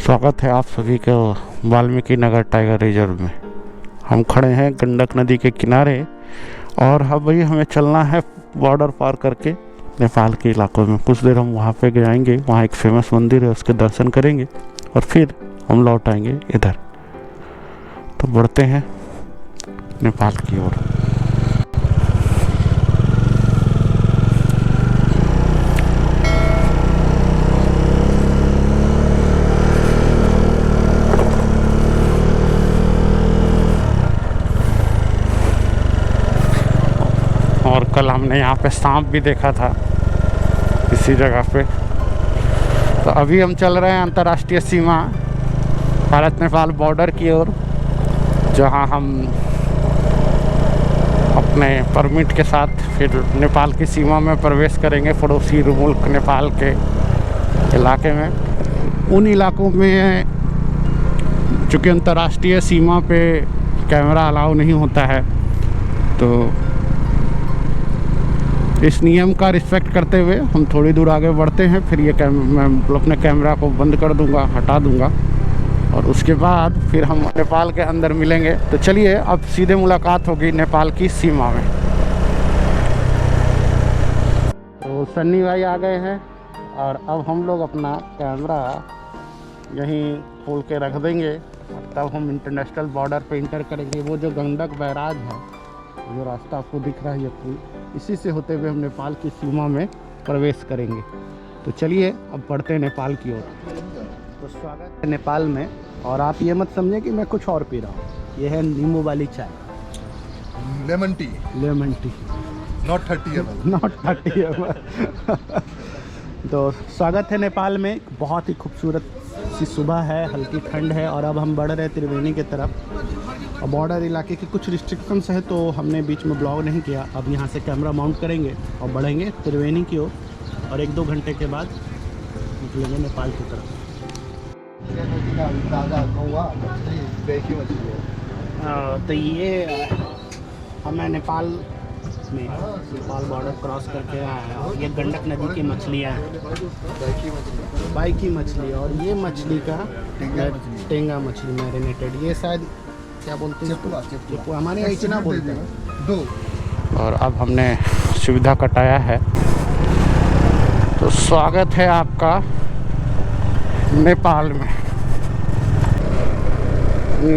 स्वागत है आप सभी को वाल्मीकि नगर टाइगर रिजर्व में। हम खड़े हैं गंडक नदी के किनारे और भाई हमें चलना है बॉर्डर पार करके नेपाल के इलाकों में। कुछ देर हम वहाँ पे जाएंगे, वहाँ एक फेमस मंदिर है, उसके दर्शन करेंगे और फिर हम लौट आएंगे इधर। तो बढ़ते हैं नेपाल की ओर। और कल हमने यहाँ पे सांप भी देखा था इसी जगह पे। तो अभी हम चल रहे हैं अंतर्राष्ट्रीय सीमा भारत नेपाल बॉर्डर की ओर, जहाँ हम अपने परमिट के साथ फिर नेपाल की सीमा में प्रवेश करेंगे, पड़ोसी मुल्क नेपाल के इलाके में। उन इलाकों में चूँकि अंतर्राष्ट्रीय सीमा पे कैमरा अलाउ नहीं होता है, तो इस नियम का रिस्पेक्ट करते हुए हम थोड़ी दूर आगे बढ़ते हैं। फिर ये मैं अपने कैमरा को बंद कर दूंगा, हटा दूंगा और उसके बाद फिर हम नेपाल के अंदर मिलेंगे। तो चलिए अब सीधे मुलाकात होगी नेपाल की सीमा में। तो सन्नी भाई आ गए हैं और अब हम लोग अपना कैमरा यहीं खोल के रख देंगे और तब हम इंटरनेशनल बॉर्डर पे इंटर करेंगे। वो जो गंडक बैराज है, जो रास्ता आपको दिख रहा है, ये पुल, इसी से होते हुए हम नेपाल की सीमा में प्रवेश करेंगे। तो चलिए अब बढ़ते हैं नेपाल की ओर। तो स्वागत है नेपाल में। और आप ये मत समझें कि मैं कुछ और पी रहा हूँ, ये है नींबू वाली चाय, lemon tea, not 30 ml, not 30 ml। तो स्वागत है नेपाल में। बहुत ही खूबसूरत सी सुबह है, हल्की ठंड है और अब हम बढ़ रहे हैं त्रिवेणी की तरफ। और बॉर्डर इलाके की कुछ रिस्ट्रिक्शंस है तो हमने बीच में ब्लॉग नहीं किया। अब यहाँ से कैमरा माउंट करेंगे और बढ़ेंगे त्रिवेणी की ओर और 1-2 घंटे के बाद निकलेंगे नेपाल की तरफ। तो ये हमें नेपाल बॉर्डर क्रॉस करके आया है और ये गंडक नदी की मछलियाँ हैं, बाई की मछली। और ये मछली का टेंगा मछली मैरिनेटेड, ये शायद क्या बोलते हैं, चेपुआ, हमारे यहाँ इचना बोलते हैं। दो। और अब हमने सुविधा कटाया है। तो स्वागत है आपका नेपाल में।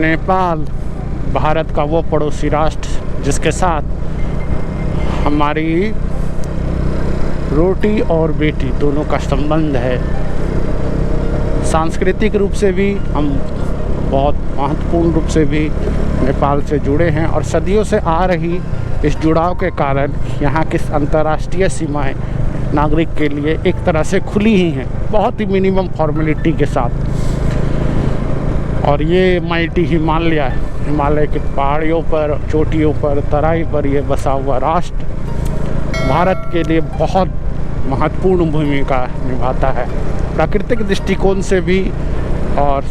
नेपाल भारत का वो पड़ोसी राष्ट्र जिसके साथ हमारी रोटी और बेटी दोनों का संबंध है। सांस्कृतिक रूप से भी हम बहुत महत्वपूर्ण रूप से भी नेपाल से जुड़े हैं और सदियों से आ रही इस जुड़ाव के कारण यहाँ की अंतर्राष्ट्रीय सीमाएं नागरिक के लिए एक तरह से खुली ही हैं, बहुत ही मिनिमम फॉर्मेलिटी के साथ। और ये माइटी हिमालय के पहाड़ियों पर, चोटियों पर, तराई पर ये बसा हुआ राष्ट्र भारत के लिए बहुत महत्वपूर्ण भूमिका निभाता है, प्राकृतिक दृष्टिकोण से भी और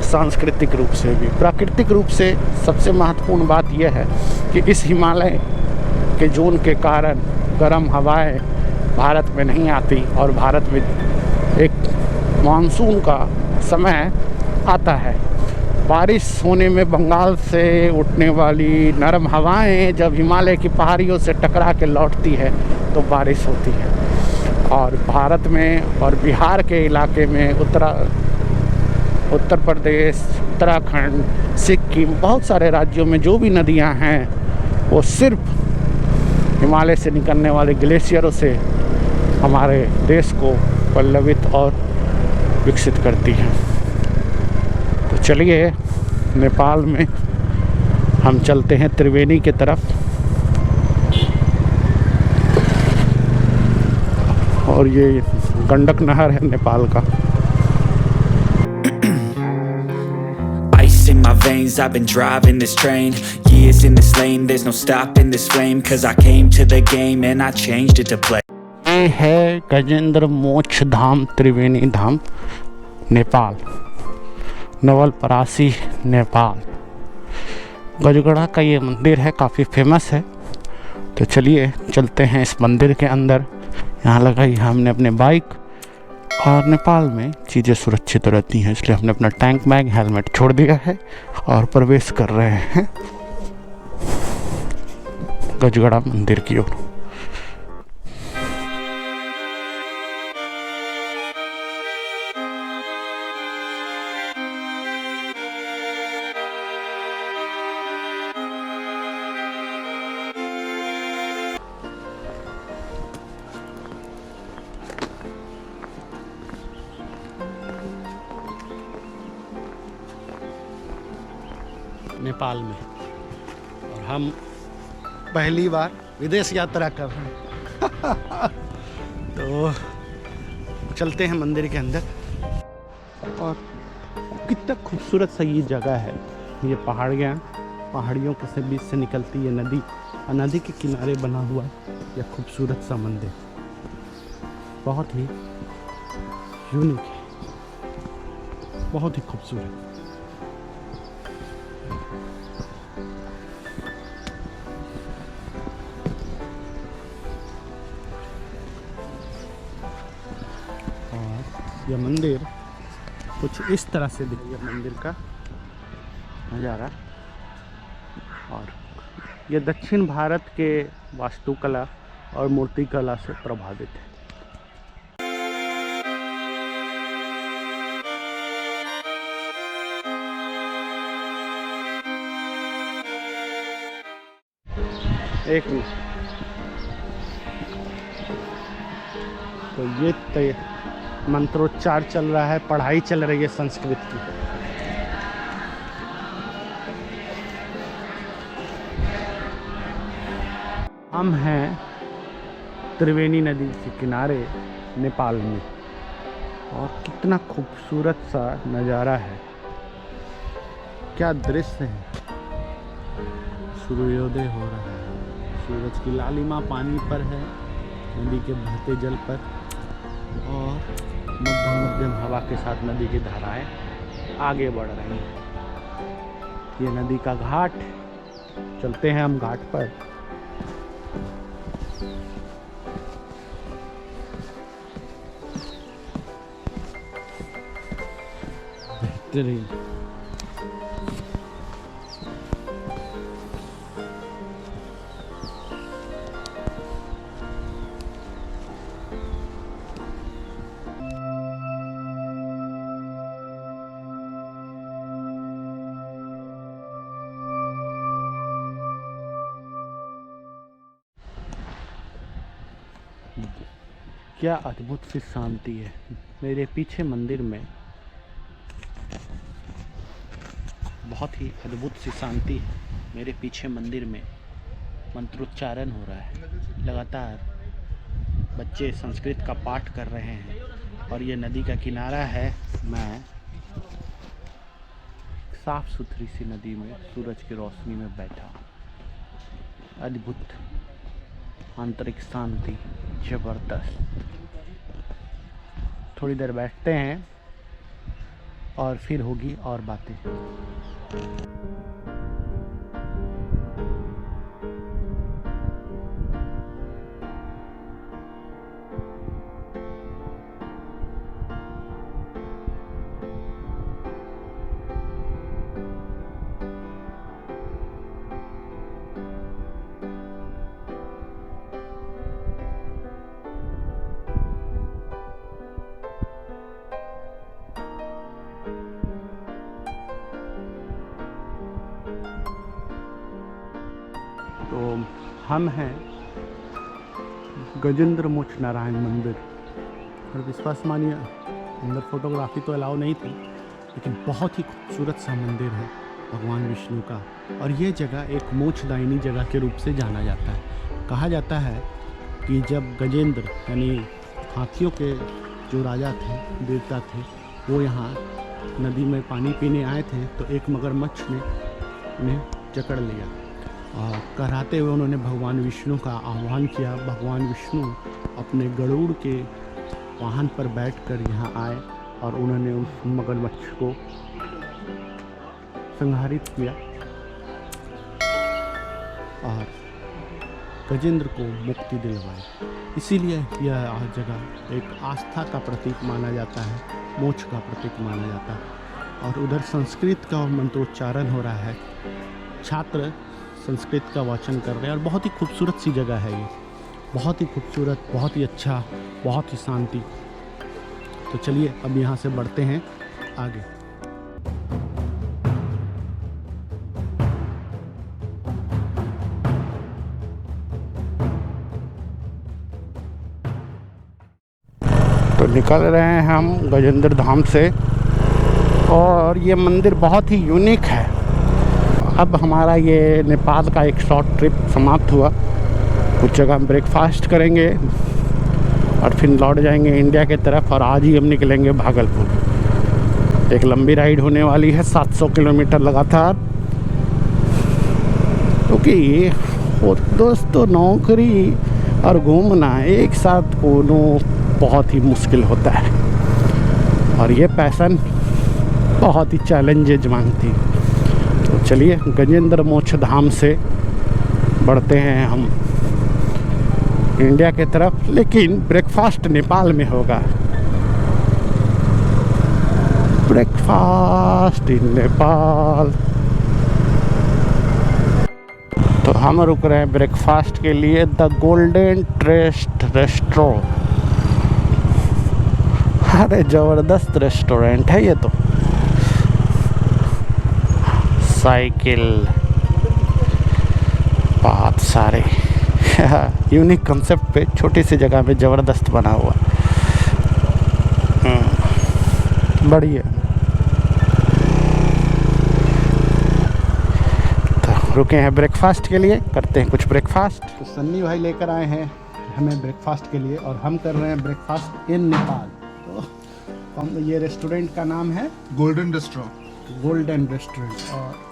सांस्कृतिक रूप से भी। प्राकृतिक रूप से सबसे महत्वपूर्ण बात यह है कि इस हिमालय के जोन के कारण गर्म हवाएं भारत में नहीं आती और भारत में एक मानसून का समय आता है। बारिश होने में बंगाल से उठने वाली नरम हवाएं जब हिमालय की पहाड़ियों से टकरा के लौटती है तो बारिश होती है। और भारत में और बिहार के इलाके में उत्तर प्रदेश, उत्तराखंड, सिक्किम, बहुत सारे राज्यों में जो भी नदियां हैं वो सिर्फ हिमालय से निकलने वाले ग्लेशियरों से हमारे देश को पल्लवित और विकसित करती हैं। तो चलिए नेपाल में हम चलते हैं त्रिवेणी की तरफ। और ये गंडक नहर है नेपाल का। In my veins, I've been driving this train, years in this lane, there's no stopping this flame, cause I came to the game and I changed it to play. ये है गजेंद्र मोक्ष धाम त्रिवेणी धाम, नेपाल, नवलपरासी, नेपाल। गजगढ़ा का ये मंदिर है, काफ़ी फेमस है। तो चलिए चलते हैं इस मंदिर के अंदर। यहाँ लगाई हमने अपने बाइक और नेपाल में चीज़ें सुरक्षित रहती हैं, इसलिए हमने अपना टैंक बैग हेलमेट छोड़ दिया है और प्रवेश कर रहे हैं गजगड़ा मंदिर की ओर। नेपाल में, और हम पहली बार विदेश यात्रा कर रहे हैं तो चलते हैं मंदिर के अंदर। और कितना खूबसूरत सा ये जगह है, ये पहाड़ियों के से बीच से निकलती है नदी, और नदी के किनारे बना हुआ यह खूबसूरत सा मंदिर बहुत ही यूनिक है, बहुत ही खूबसूरत। यह मंदिर कुछ इस तरह से दिख रहा है, मंदिर का नज़ारा। और यह दक्षिण भारत के वास्तुकला और मूर्तिकला से प्रभावित है। एक मिनट, तो ये मंत्रोच्चार चल रहा है, पढ़ाई चल रही है संस्कृत की। हम हैं त्रिवेणी नदी के किनारे नेपाल में, और कितना खूबसूरत सा नज़ारा है, क्या दृश्य है। सूर्योदय हो रहा है, सूरज की लालिमा पानी पर है, नदी के बहते जल पर, और मध्यम हवा के साथ नदी की धाराएं आगे बढ़ रही हैं। ये नदी का घाट, चलते हैं हम घाट पर। बेहतरीन। क्या अद्भुत सी शांति है। मेरे पीछे मंदिर में बहुत ही अद्भुत सी शांति है। मेरे पीछे मंदिर में मंत्रोच्चारण हो रहा है, लगातार बच्चे संस्कृत का पाठ कर रहे हैं, और ये नदी का किनारा है। मैं साफ सुथरी सी नदी में सूरज की रोशनी में बैठा, अद्भुत आंतरिक शांति, जबरदस्त। थोड़ी देर बैठते हैं और फिर होगी और बातें। तो हम हैं गजेंद्र मोक्ष नारायण मंदिर, और विश्वास मानिए अंदर फोटोग्राफी तो अलाउ नहीं थी, लेकिन बहुत ही खूबसूरत सा मंदिर है भगवान विष्णु का। और ये जगह एक मोक्षदायिनी जगह के रूप से जाना जाता है। कहा जाता है कि जब गजेंद्र यानी हाथियों के जो राजा थे, देवता थे, वो यहाँ नदी में पानी पीने आए थे, तो एक मगरमच्छ ने उन्हें जकड़ लिया, और कराते हुए उन्होंने भगवान विष्णु का आह्वान किया। भगवान विष्णु अपने गरुड़ के वाहन पर बैठकर यहाँ आए, और उन्होंने उस मगरमच्छ को संहारित किया, और गजेंद्र को मुक्ति दिलवाई। इसीलिए यह जगह एक आस्था का प्रतीक माना जाता है, मोक्ष का प्रतीक माना जाता है। और उधर संस्कृत का मंत्रोच्चारण हो रहा है, छात्र संस्कृत का वाचन कर रहे हैं और बहुत ही खूबसूरत सी जगह है ये, बहुत ही खूबसूरत, बहुत ही अच्छा, बहुत ही शांति। तो चलिए अब यहाँ से बढ़ते हैं आगे। तो निकल रहे हैं हम गजेंद्र धाम से और ये मंदिर बहुत ही यूनिक है। अब हमारा ये नेपाल का एक शॉर्ट ट्रिप समाप्त हुआ। कुछ जगह हम ब्रेकफास्ट करेंगे और फिर लौट जाएंगे इंडिया की तरफ और आज ही हम निकलेंगे भागलपुर। एक लंबी राइड होने वाली है, 700 किलोमीटर लगातार, क्योंकि वो दोस्तों नौकरी और घूमना एक साथ दोनों बहुत ही मुश्किल होता है और ये पैशन बहुत ही चैलेंजेज मांगती। तो चलिए गजेंद्र मोक्ष धाम से बढ़ते हैं हम इंडिया के तरफ, लेकिन ब्रेकफास्ट नेपाल में होगा। Breakfast in Nepal. तो हम रुक रहे हैं ब्रेकफास्ट के लिए द गोल्डन ट्रस्ट रेस्टोरेंट। अरे ज़बरदस्त रेस्टोरेंट है ये तो। साइकिल बहुत सारे यूनिक कंसेप्ट पे छोटी सी जगह में ज़बरदस्त बना हुआ, बढ़िया। तो रुके हैं ब्रेकफास्ट के लिए, करते हैं कुछ ब्रेकफास्ट। तो सन्नी भाई लेकर आए हैं हमें ब्रेकफास्ट के लिए और हम कर रहे हैं ब्रेकफास्ट इन नेपाल। तो हम ये रेस्टोरेंट का नाम है गोल्डन रेस्टोरेंट। गोल्डन रेस्टोरेंट और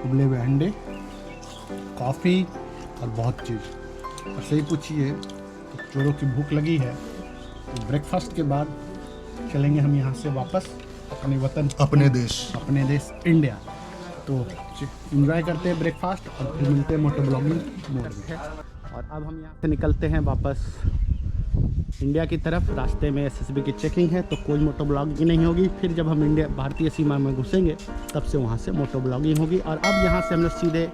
उबले हुए अंडे, कॉफ़ी और बहुत चीज़। और सही पूछिए तो चोरों की भूख लगी है। तो ब्रेकफास्ट के बाद चलेंगे हम यहाँ से वापस अपने वतन, अपने देश इंडिया। तो एंजॉय करते हैं ब्रेकफास्ट और फिर मिलते हैं मोटो ब्लॉगिंग मोड में। और अब हम यहाँ से निकलते हैं वापस इंडिया की तरफ। रास्ते में SSB की चेकिंग है तो कोई मोटो ब्लॉगिंग नहीं होगी। फिर जब हम इंडिया भारतीय सीमा में घुसेंगे तब से वहाँ से मोटो ब्लॉगिंग होगी। और अब यहाँ से हम लोग सीधे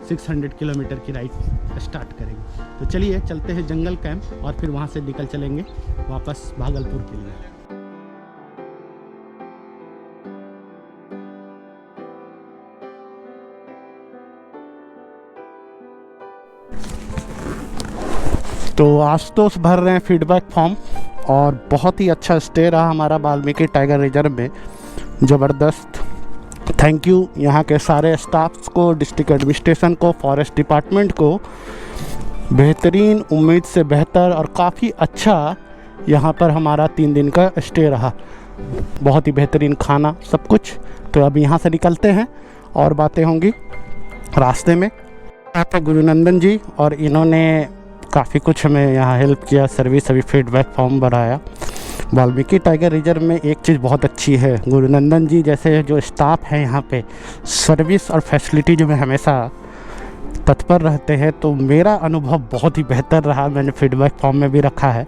600 किलोमीटर की राइड स्टार्ट करेंगे। तो चलिए चलते हैं जंगल कैंप और फिर वहाँ से निकल चलेंगे वापस भागलपुर के लिए। तो आशुतोष भर रहे हैं फीडबैक फॉर्म और बहुत ही अच्छा स्टे रहा हमारा वाल्मीकि टाइगर रिजर्व में, ज़बरदस्त। थैंक यू यहाँ के सारे स्टाफ्स को, डिस्ट्रिक्ट एडमिनिस्ट्रेशन को, फॉरेस्ट डिपार्टमेंट को। बेहतरीन, उम्मीद से बेहतर और काफ़ी अच्छा यहाँ पर हमारा 3 दिन का स्टे रहा। बहुत ही बेहतरीन खाना, सब कुछ। तो अब यहाँ से निकलते हैं और बातें होंगी रास्ते में। यहाँ पर गुरुनंदन जी और इन्होंने काफ़ी कुछ हमें यहाँ हेल्प किया, सर्विस, अभी फीडबैक फॉर्म भराया। वाल्मीकि टाइगर रिजर्व में एक चीज़ बहुत अच्छी है, गुरुनंदन जी जैसे जो स्टाफ है यहाँ पे सर्विस और फैसिलिटी जो में हमेशा तत्पर रहते हैं। तो मेरा अनुभव बहुत ही बेहतर रहा, मैंने फीडबैक फॉर्म में भी रखा है।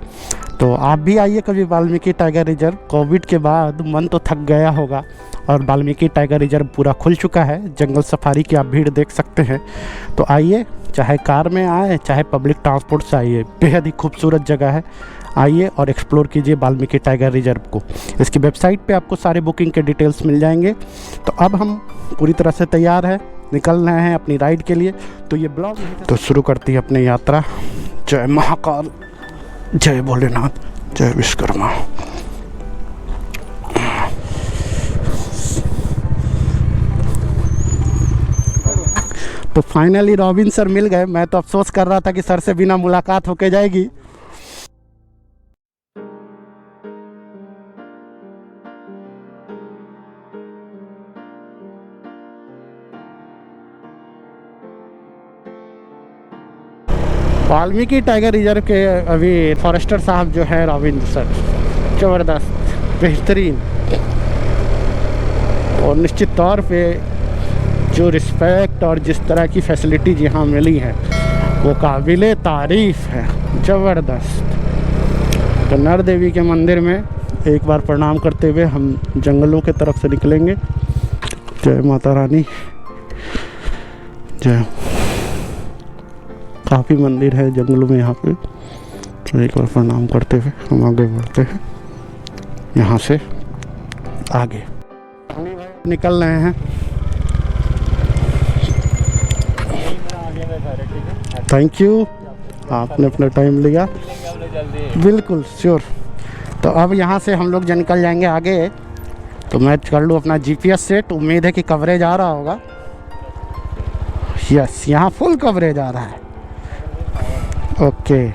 तो आप भी आइए कभी वाल्मीकि टाइगर रिजर्व। कोविड के बाद मन तो थक गया होगा और वाल्मीकि टाइगर रिजर्व पूरा खुल चुका है। जंगल सफारी की आप भीड़ देख सकते हैं। तो आइए, चाहे कार में आए चाहे पब्लिक ट्रांसपोर्ट से आइए, बेहद ही खूबसूरत जगह है। आइए और एक्सप्लोर कीजिए वाल्मीकि टाइगर रिजर्व को। इसकी वेबसाइट पे आपको सारे बुकिंग के डिटेल्स मिल जाएंगे। तो अब हम पूरी तरह से तैयार हैं, निकल रहे हैं अपनी राइड के लिए। तो ये ब्लॉग तो शुरू करती है अपनी यात्रा। जय महाकाल, जय भोलेनाथ, जय विश्वकर्मा। तो फाइनली रॉबिन सर मिल गए। मैं तो अफसोस कर रहा था कि सर से बिना मुलाकात होके जाएगी। वाल्मीकि टाइगर रिजर्व के अभी फॉरेस्टर साहब जो है रॉबिन सर, ज़बरदस्त, बेहतरीन। और निश्चित तौर पे जो रिस्पेक्ट और जिस तरह की फैसिलिटीज़ यहाँ मिली हैं वो काबिले तारीफ़ है, ज़बरदस्त। तो नर देवी के मंदिर में एक बार प्रणाम करते हुए हम जंगलों के तरफ से निकलेंगे। जय माता रानी, जय। काफ़ी मंदिर है जंगलों में यहाँ पे, तो एक बार प्रणाम करते हुए हम आगे बढ़ते हैं यहाँ से आगे। निकल रहे हैं। थैंक यू, आपने अपना टाइम लिया। बिल्कुल श्योर। तो अब यहाँ से हम लोग निकल जाएंगे आगे। तो मैं कर लूँ अपना GPS सेट, उम्मीद है कि कवरेज आ रहा होगा। यस, यहाँ फुल कवरेज आ रहा है। ओके।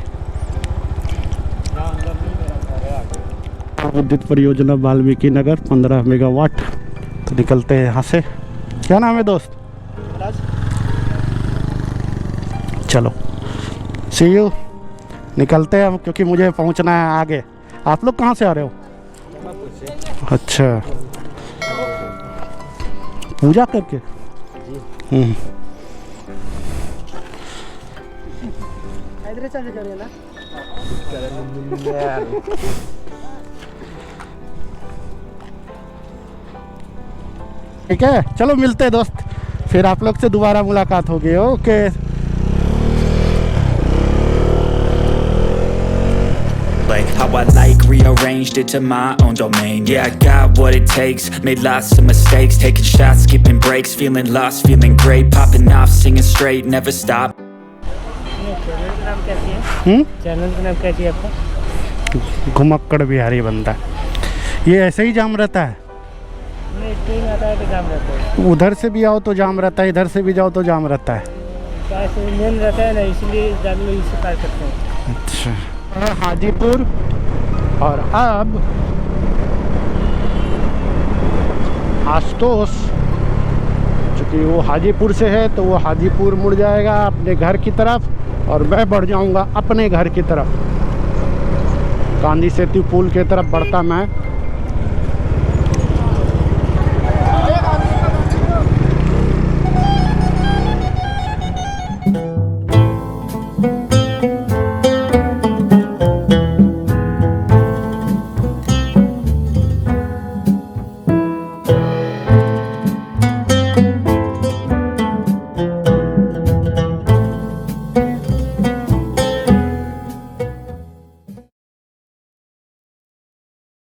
विद्युत परियोजना वाल्मीकि नगर 15 मेगावाट। तो निकलते हैं यहाँ से। क्या नाम है दोस्त? चलो, सी यू। निकलते हैं हम, क्योंकि मुझे पहुँचना है आगे। आप लोग कहाँ से आ रहे हो? अच्छा, पूजा करके। ठीक है, चलो मिलते हैं दोस्त, फिर आप लोग से दोबारा मुलाकात होगी। Okay. Like how I like rearranged it to my own domain. Yeah, I got what it takes, made lots of mistakes, taking shots, skipping breaks, feeling lost, feeling great, popping off, singing straight, never stop. Channel का नाम क्या है आपका? घुमक्कड़ बिहारी बनता है। ये ऐसे ही जाम रहता है? नहीं, ट्रेन आता है तो जाम रहता है। उधर से भी आओ तो जाम रहता है, इधर से भी जाओ तो जाम रहता है। कैसे मेन रहता है ना, इसलिए ज़्यादा लोग इससे पार करते हैं। अच्छा, हाजीपुर। और अब आशुतोष, चूँकि वो हाजीपुर से है तो वो हाजीपुर मुड़ जाएगा अपने घर की तरफ, और मैं बढ़ जाऊंगा अपने घर की तरफ। गांधी सेतु पुल की तरफ बढ़ता मैं